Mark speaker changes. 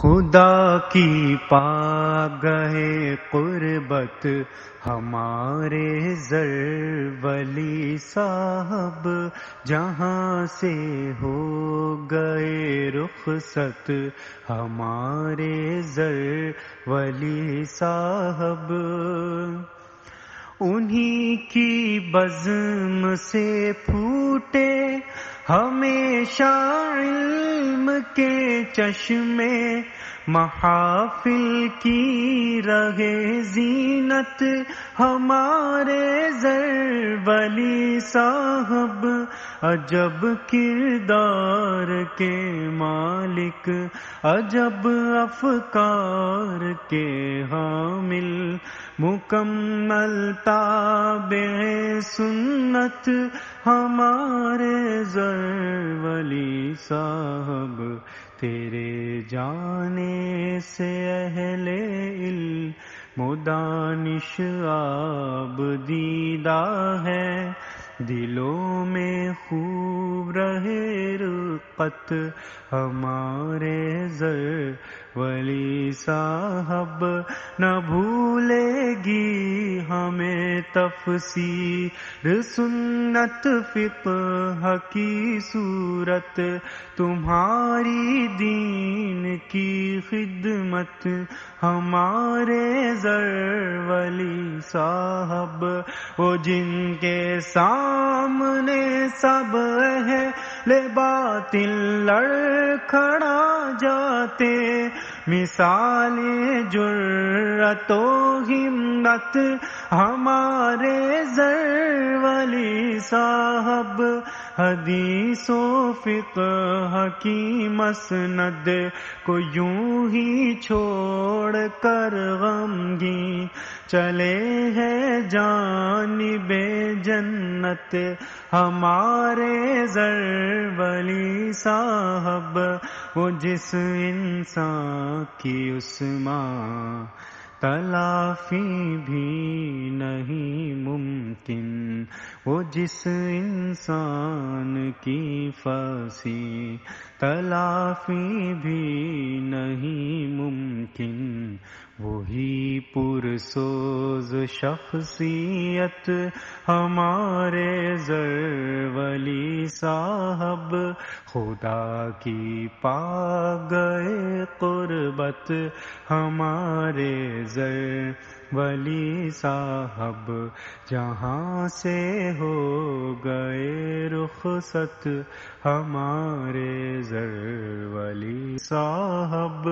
Speaker 1: خدا کی پا گئے قربت ہمارے زر ولی صاحب، جہاں سے ہو گئے رخصت ہمارے زر ولی صاحب۔ انہی کی بزم سے پھوٹے ہمیشہ علم کے چشمے، محافل کی رہے زینت ہمارے زر ولی صاحب۔ عجب کردار کے مالک، عجب افکار کے حامل، مکمل تابع سنت ہمارے زر ولی صاحب۔ تیرے جانے سے اہل علم و دانش آب دیدہ ہے، دلوں میں خوب رہے رقت ہمارے زر ولی صاحب۔ نہ بھولے گی ہمیں تفسیر سنت فقہ کی صورت، تمہاری دین کی خدمت ہمارے زر ولی صاحب۔ وہ جن کے سامنے سب اہل باطل لڑکھڑا جاتے، مثال جرأت و ہمت ہمارے زر ولی صاحب۔ حدیث و فقہ کی مسند کو یوں ہی چھوڑ کر غمگین چلے ہیں جانب جنت ہمارے زر ولی صاحب۔ وہ جس انسان کی عصمت تلافی بھی نہیں ممکن، وہ جس انسان کی فصیح تلافی بھی نہیں ممکن، وہی پرسوز شخصیت ہمارے زر ولی صاحب۔ خدا کی پا گئے قربت ہمارے زر ولی صاحب، جہاں سے ہو گئے رخصت ہمارے زر ولی صاحب۔